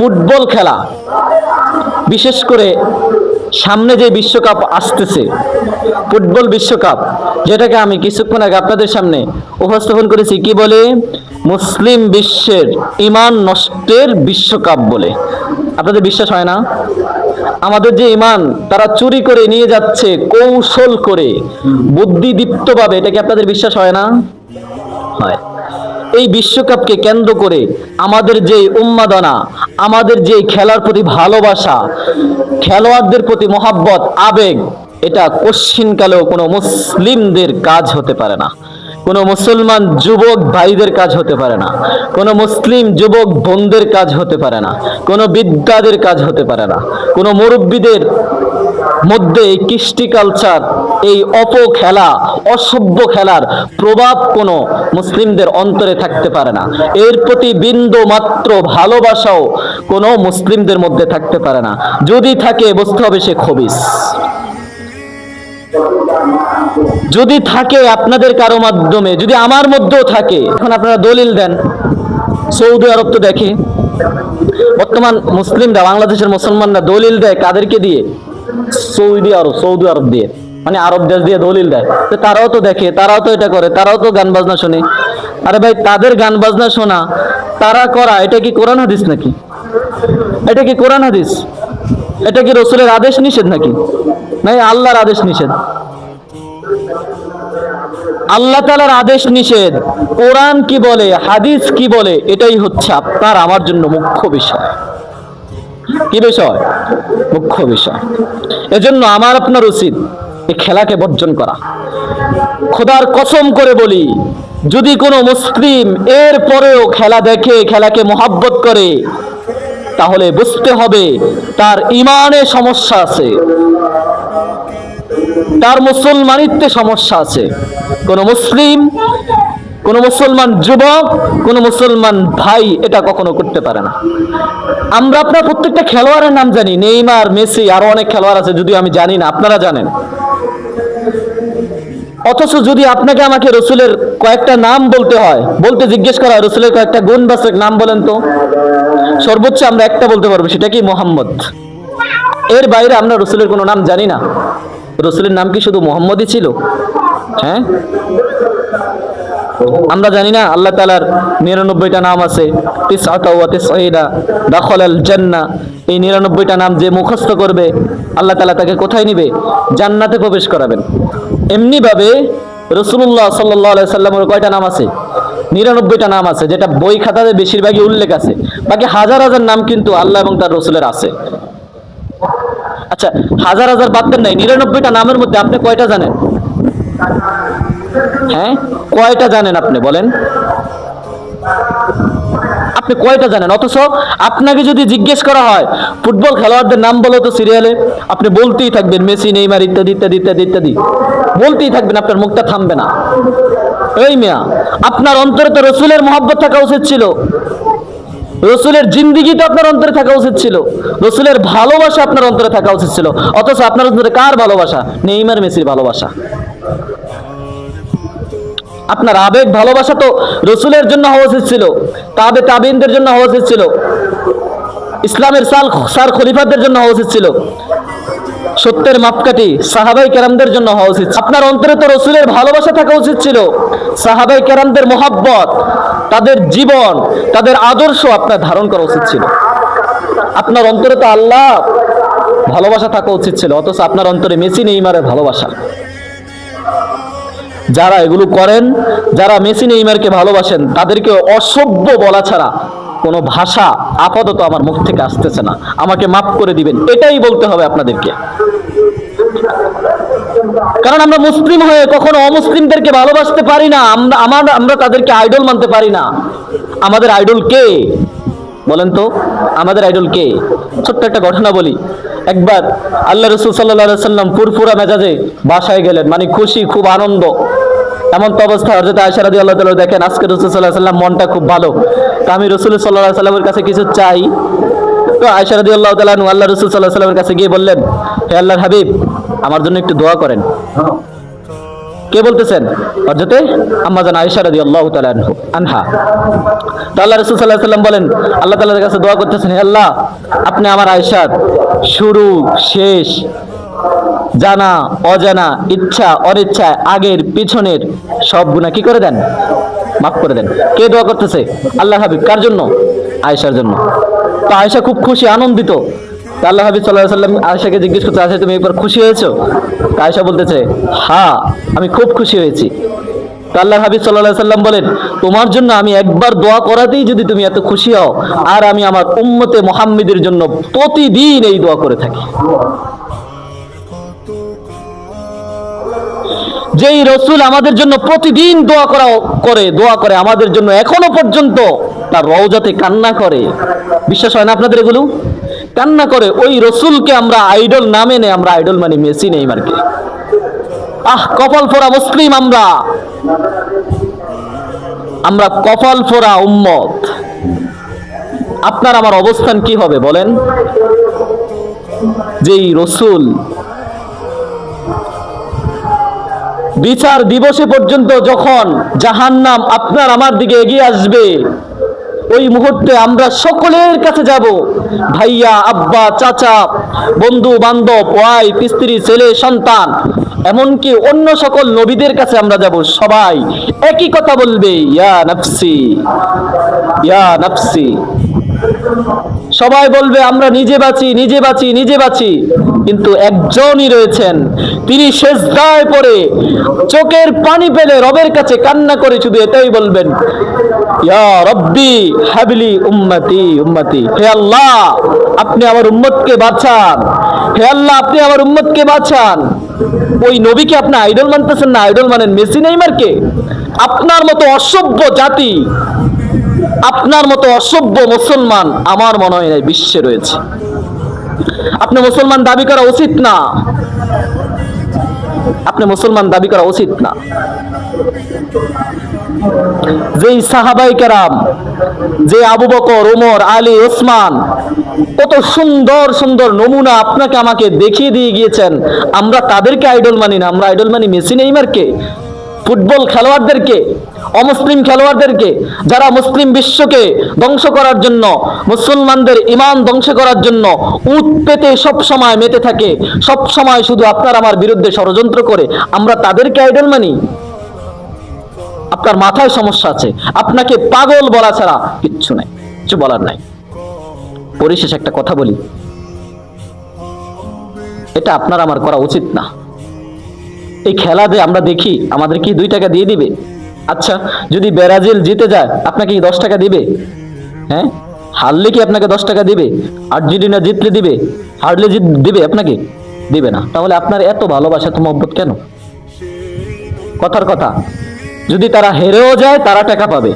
Football খেলা, বিশেষ করে সামনে যে বিশ্বকাপ আসতেছে, ফুটবল বিশ্বকাপ, যেটাকে আমি কিছুক্ষণ আগে আপনাদের সামনে উপস্থাপন করেছি, কি বলে? মুসলিম বিশ্বের ঈমান নষ্টের বিশ্বকাপ বলে। আপনাদের বিশ্বাস হয় না? আমাদের যে ঈমান তারা চুরি করে নিয়ে যাচ্ছে, কৌশল করে, বুদ্ধিদীপ্তভাবে। এটা কি আপনাদের বিশ্বাস হয় না? হয়। এই বিশ্বকাপকে কেন্দ্র করে আমাদের যে উন্মাদনা, আমাদের যে খেলার প্রতি ভালোবাসা, খেলোয়াড়দের প্রতি মহাব্বত, আবেগ, এটা কশ্চিনকালেও কোনো মুসলিমদের কাজ হতে পারে না, কোনো মুসলমান যুবক ভাইদের কাজ হতে পারে না, কোনো মুসলিম যুবক বোনদের কাজ হতে পারে না, কোনো বিদ্যাদের কাজ হতে পারে না, কোনো মুরব্বীদের মধ্যে এই কৃষ্টি কালচার, এই অপখেলা, অসভ্য খেলার প্রভাব কোনো মুসলিমদের অন্তরে থাকতে পারে না। এর প্রতি বিন্দু মাত্র ভালোবাসাও কোনো মুসলিমদের মধ্যে থাকতে পারে না। যদি থাকে, বুঝতে হবে সে খবিস। যদি থাকে আপনাদের কারো মাধ্যমে, যদি আমার মধ্যেও থাকে। এখন আপনারা দলিল দেন, সৌদি আরব তো দেখে, বর্তমান মুসলিমরা, বাংলাদেশের মুসলমানরা দলিল দেয় কাদেরকে দিয়ে? সৌদি আরব দিয়ে, মানে আরব দেশ দিয়ে দলিল দেয়। তো তারাও তো দেখে, তারাও তো এটা করে, তারাও তো গান বাজনা শোনে। আরে ভাই, তাদের গান বাজনা শোনা, তারা করা, এটা কি কোরআন হাদিস নাকি? এটা কি কোরআন হাদিস? এটা কি রসুলের আদেশ নিষেধ নাকি? নাই, আল্লাহর আদেশ নিষেধ। আল্লাহ তাআলার আদেশ নিষেধ, কোরআন কি বলে, হাদিস কি বলে, এটাই হচ্ছে আপনার আমার জন্য মুখ্য বিষয়। কি বিষয়? মুখ্য বিষয়। এজন্য আমার আপনার উচিত এই খেলাকে বর্জন করা। খোদার কসম করে বলি, যদি কোনো মুসলিম এর পরেও খেলা দেখে, খেলাকে মহাব্বত করে, তাহলে বুঝতে হবে তার ঈমানে সমস্যা আছে, তার মুসলমানিত্বে সমস্যা আছে। কোন মুসলিম, কোন মুসলমান যুবক, কোন মুসলমান ভাই এটা কখনো করতে পারে না। আমরা আপনার প্রত্যেকটা খেলোয়াড়ের নাম জানি, নেইমার, মেসি, আরো অনেক খেলোয়াড় আছে, যদিও আমি জানি না, আপনারা জানেন। অথচ যদি আপনাকে আমাকে রসুলের কয়েকটা নাম বলতে হয়, বলতে জিজ্ঞেস করা হয়, রসুলের কয়েকটা গুণবাচক নাম বলেন তো, সর্বোচ্চ আমরা একটা বলতে পারবো, সেটা কি? মোহাম্মদ। এর বাইরে আমরা রসুলের কোনো নাম জানি না। রসুলের নাম কি শুধু মোহাম্মদই ছিল? হ্যাঁ, আমরা জানি না আল্লাহ তাআলার 99টা নাম আছে, দাখালাল জান্নাহ। এই 99টা নাম যে মুখস্থ করবে, আল্লাহ তাআলা তাকে কোথায় নিবে? জান্নাতে প্রবেশ করাবেন। এমনি ভাবে রাসূলুল্লাহ সাল্লাল্লাহু আলাইহি সাল্লামের কয়টা নাম আছে? 99টা নাম আছে, যেটা বই খাতাতে বেশিরভাগই উল্লেখ আছে। বাকি হাজার হাজার নাম কিন্তু আল্লাহ এবং তার রাসূলের আছে। আচ্ছা, হাজার হাজার বাদ দেন নাই, 99টা নামের মধ্যে আপনি কয়টা জানেন? হ্যাঁ, কয়টা জানেন আপনি বলেন? আপনি কয়টা জানেন? অথচ আপনাকে যদি জিজ্ঞেস করা হয় ফুটবল খেলোয়াড়দের নাম বলো তো সিরিয়ালে, আপনি বলতেই থাকবেন মেসি, নেইমার, ইত্যাদি ইত্যাদি ইত্যাদি ইত্যাদি, বলতেই থাকবেন, আপনার মুখটা থামবে না। এই মিয়া, আপনার অন্তরে তো রসুলের মহব্বত থাকা উচিত ছিল, রসুলের জিন্দিগি তো আপনার অন্তরে থাকা উচিত ছিল, রসুলের ভালোবাসা আপনার অন্তরে থাকা উচিত ছিল। অথচ আপনার অন্তরে কার ভালোবাসা? নেইমার, মেসির ভালোবাসা। আপনার আবেগ, ভালোবাসা তো রসুলের জন্য হওয়া উচিত ছিল, তাবিনদের জন্য হওয়া উচিত ছিল, ইসলামের সার খলিফাদের জন্য হওয়া উচিত ছিল, সত্যের মাপকাঠি সাহাবাই কেরামদের জন্য হওয়া উচিত। আপনার অন্তরে তো রসুলের ভালোবাসা থাকা উচিত ছিল, সাহাবাই কেরামদের মহব্বত, তাদের জীবন, তাদের আদর্শ আপনার ধারণ করা উচিত ছিল। আপনার অন্তরে তো আল্লাহ ভালোবাসা থাকা উচিত ছিল, অথচ আপনার অন্তরে মেসি, নেইমারের ভালোবাসা। যারা এগুলো করেন, যারা মেসি, নেইমারকে ভালোবাসেন, তাদেরকে অসভ্য বলা ছাড়া কোনো ভাষা আপাতত আমার মুখ থেকে আসতেছে না। আমাকে মাফ করে দিবেন, এটাই বলতে হবে আপনাদেরকে। কারণ আমরা মুসলিম হয়ে কখনো অমুসলিমদেরকে ভালোবাসতে পারি না, আমরা তাদেরকে আইডল মানতে পারি না। আমাদের আইডল কে বলেন তো? আমাদের আইডল কে? ছোট্ট একটা ঘটনা বলি। একবার আল্লাহ রাসূল সাল্লাল্লাহু আলাইহি ওয়াসাল্লাম ফুরফুরা মেজাজে বাসায় গেলেন, মানে খুশি, খুব আনন্দ। এমন তো অবস্থা, হযরত আয়েশা রাদিয়াল্লাহু তাআলা দেখেন আজকে রাসূল সাল্লাল্লাহু আলাইহি ওয়াসাল্লাম মনটা খুব ভালো, তো আমি রাসূল সাল্লাল্লাহু আলাইহি ওয়াসাল্লামের কাছে কিছু চাই। তো আয়েশা রাদিয়াল্লাহু তাআলা আল্লাহ রাসূল সাল্লাল্লাহু আলাইহি ওয়াসাল্লামের কাছে গিয়ে বললেন, হে আল্লাহর হাবিব, আমার জন্য একটু দোয়া করেন। কে বলতেছেন? হযরতে আম্মা জান আয়েশা রাদিয়াল্লাহু তাআলা আনহা। তো আল্লাহ রাসূল সাল্লাল্লাহু আলাইহি ওয়াসাল্লাম বলেন, আল্লাহ তাআলার কাছে দোয়া করতেছেন, হে আল্লাহ, আপনি আমার আয়েশার শুরু শেষ, জানা অজানা, ইচ্ছা অনিচ্ছা, আগের পিছনের সব গুনাহ কি করে দেন? মাফ করে দেন। কে দোয়া করতেছে? আল্লাহর হাবিব। কার জন্য? আয়েশার জন্য। তো আয়েশা খুব খুশি, আনন্দিত। তো আল্লাহ হাবিব সাল্লাল্লাহু আলাইহি ওয়াসাল্লাম আয়েশাকে জিজ্ঞেস করতে, আয়েশা তুমি এবার খুশি হয়েছো? তো আয়েশা বলতেছে, হ্যাঁ আমি খুব খুশি হয়েছি। তো আল্লাহ হাবিব সাল্লাল্লাহু আলাইহি ওয়াসাল্লাম বলেন, তোমার জন্য আমি একবার দোয়া করাতেই যদি তুমি এত খুশি হও, আর আমি আমার উম্মতে মুহাম্মাদের জন্য প্রতিদিন এই দোয়া করে থাকি। যেই রসুল আমাদের জন্য প্রতিদিন দোয়া করে আমাদের জন্য, এখনো পর্যন্ত তার রওজাতে কান্না করে। বিশ্বাস হয় না আপনাদের এগুলো? কান্না করে। ওই রসুলকে আমরা আইডল নামে নেই, আমরা আইডল মানে মেসি নেইমারকে। কপাল ফোড়া মুসলিম আমরা কপাল ফোড়া উম্মত। আপনার আমার অবস্থান কি হবে বলেন? যেই রসুল বিচার দিবসে পর্যন্ত যখন জাহান্নাম আপনার আমার দিকে এগিয়ে আসবে, ওই মুহূর্তে আমরা সকলের কাছে যাব, ভাইয়া, আব্বা, চাচা, বন্ধু বান্ধব, ওয়াইফ, স্ত্রী, ছেলে, সন্তান, এমনকি অন্য সকল নবীদের কাছে আমরা যাব। সবাই একই কথা বলবে, ইয়া নাফসি, ইয়া নাফসি। সবাই বলবে আমরা নিজে বাঁচি, নিজে বাঁচি, নিজে বাঁচি। কিন্তু একজনই রয়েছেন, তিনি সেজদায় পড়ে চোখের পানি ফেলে রবের কাছে কান্না করে শুধু এটাই বলবেন, ইয়া রব্বি হাবলি উম্মতি উম্মতি। হে আল্লাহ, আপনি আমার উম্মতকে বাঁচান। হে আল্লাহ, আপনি আমার উম্মতকে বাঁচান। ওই নবীকে আপনি আইডল মানতেছেন না, আইডল মানেন মেসি নেইমারকে। আপনার মতো অসভ্য জাতি, আপনার মতো অসভ্য মুসলমান আমার মনে হয় বিশ্বে রয়েছে। আপনি মুসলমান দাবি করা উচিত না, আপনি মুসলমান দাবি করা উচিত না। যেই সাহাবায়ে কেরাম, যে আবু বকর, ওমর, আলী, ওসমান, কত সুন্দর সুন্দর নমুনা আপনাকে আমাকে দেখিয়ে দিয়ে গিয়েছেন, আমরা তাদেরকে আইডল মানি না, আমরা আইডল মানি মেসি নেইমারকে, ফুটবল খেলোয়াড়দেরকে, অমুসলিম খেলোয়াড়দেরকে, যারা মুসলিম বিশ্বকে ধ্বংস করার জন্য, মুসলমানদের ঈমান ধ্বংস করার জন্য উত পেতে সব সময় মেতে থাকে, সব সময় শুধু আপনার আমার বিরুদ্ধে ষড়যন্ত্র করে, আমরা তাদেরকে আইডল মানি। আপনার মাথায় সমস্যা আছে, আপনাকে পাগল বলা ছাড়া কিচ্ছু নাই, কিছু বলার নাই। পরিশেষ একটা কথা বলি, এটা আপনার আমার করা উচিত না। এই খেলা যে আমরা দেখি, আমাদের কি 2 টাকা দিয়ে দিবে? আচ্ছা, যদি ব্রাজিল জিতে যায় আপনাকে কি 10 টাকা দিবে? হ্যাঁ, হারলে কি আপনাকে 10 টাকা দিবে? আর্জেন্টিনা জিতলে দিবে? হারলে দিবে আপনাকে? দিবে না। তাহলে আপনার এত ভালোবাসা তো মহব্বত কেন? কথার কথা, যদি তারা হেরেও যায় তারা টাকা পাবে,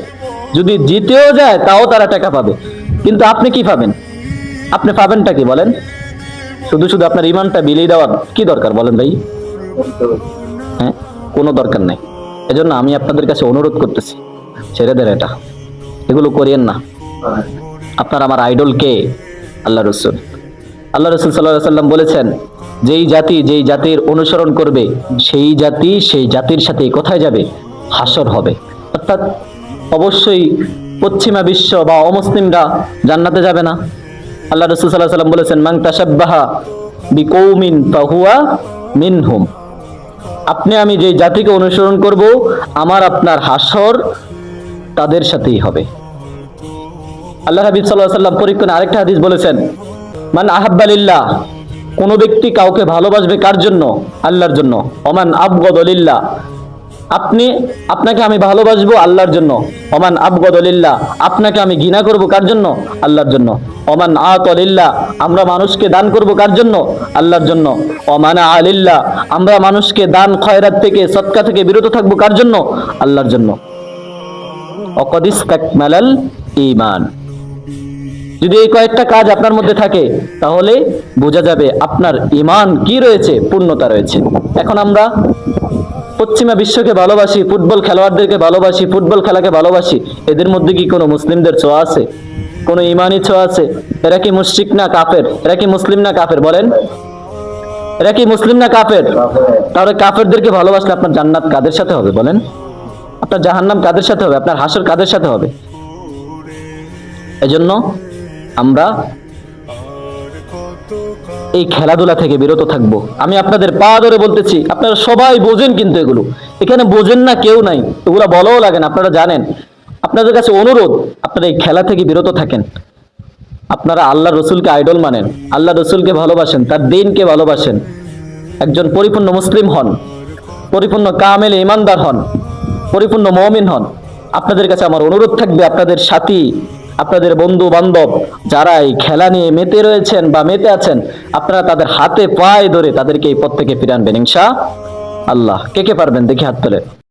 যদি জিতেও যায় তাও তারা টাকা পাবে, কিন্তু আপনি কি পাবেন? আপনি পাবেনটা কি বলেন? শুধু শুধু আপনার ঈমানটা বিলিয়ে দেওয়ার কি দরকার বলেন ভাই? হ্যাঁ, কোনো দরকার নাই। এজন্য আমি আপনাদের কাছে অনুরোধ করতেছি, ছেড়ে দেন এটা, এগুলো করিয়েন না। আপনার আমার আইডল কে? আল্লাহ রসুল। আল্লাহ রসুল সাল্লাল্লাহু আলাইহি ওয়াসাল্লাম বলেছেন, যেই জাতি যেই জাতির অনুসরণ করবে সেই জাতি সেই জাতির সাথে কোথায় যাবে? হাসর হবে। অর্থাৎ অবশ্যই পশ্চিমা বিশ্ব বা অমুসলিমরা জান্নাতে যাবে না। আল্লাহ রসুল সাল্লাল্লাহু আলাইহি ওয়াসাল্লাম বলেছেন, মান তাশাব্বাহা বিকৌমিন ফাহুয়া মিনহুম। আপনি আমি যে জাতিকে অনুসরণ করব, আমার আপনার হাসর তাদের সাথেই হবে। আল্লাহ হাবিব সাল্লাল্লাহু আলাইহি ওয়াসাল্লাম পরীক্ষণে আরেকটা হাদিস বলেছেন, মান আহাব্বা লিল্লাহ, কোন ব্যক্তি কাউকে ভালোবাসবে কার জন্য? আল্লাহর জন্য। ওমান আবগাদা লিল্লাহ, আপনাকে আমি ভালোবাসবো আল্লাহর জন্য। ওমান আবগাদা লিল্লাহ, আপনাকে আমি ঘৃণা করব কার জন্য? আল্লাহর জন্য। ওমান আতা লিল্লাহ, আমরা মানুষকে দান করব কার জন্য? আল্লাহর জন্য। ওমানা আলিল্লাহ, আমরা মানুষকে দান খয়রাত থেকে সদকা থেকে বিরত থাকবো কার জন্য? আল্লাহর জন্য। ওয়াকাদ ইসতাকমালাল ঈমান। যদি এই কয়েকটা কাজ আপনার মধ্যে থাকে তাহলে বোঝা যাবে আপনার ঈমান কি রয়েছে, পূর্ণতা রয়েছে। এখন আমরা পশ্চিমা বিশ্বকে ভালোবাসি, ফুটবল খেলোয়াড়দেরকে ভালোবাসি, ফুটবল খেলাকে ভালোবাসি, এদের মধ্যে কি কোনো মুসলিমদের ছোঁয়া আছে? কোনো ঈমানি ছোঁয়া আছে? এরা কি মুশরিক না কাফের? এরা কি মুসলিম না কাফের বলেন? এরা কি মুসলিম না কাফের? তাহলে কাফেরদেরকে ভালোবাসলে আপনার জান্নাত কাদের সাথে হবে বলেন? আপনার জাহান্নাম কাদের সাথে হবে? আপনার হাসর কাদের সাথে হবে? এজন্য আমরা এই খেলাধুলা থেকে বিরত থাকব। আমি আপনাদের পা ধরে বলতেছি, আপনারা সবাই বোঝেন, কিন্তু এগুলো এখানে বোঝেন না কেউ নাই, এগুলা বলাও লাগে না, আপনারা জানেন। আপনাদের কাছে অনুরোধ, আপনারা এই খেলা থেকে বিরত থাকেন। আপনারা আল্লাহ রসুলকে আইডল মানেন, আল্লাহ রসুলকে ভালোবাসেন, তার দ্বীনকে ভালোবাসেন, একজন পরিপূর্ণ মুসলিম হন, পরিপূর্ণ কামেল ইমানদার হন, পরিপূর্ণ মুমিন হন। আপনাদের কাছে আমার অনুরোধ থাকবে, আপনাদের সাথী, আপনাদের বন্ধু বান্ধব যারা এই খেলা নিয়ে মেতে রয়েছেন বা মেতে আছেন, আপনারা তাদের হাতে পায়ে ধরে তাদেরকে এই পথ থেকে ফিরে আনবেন ইনশাআল্লাহ। কে কে পারবেন দেখি হাত তোলে।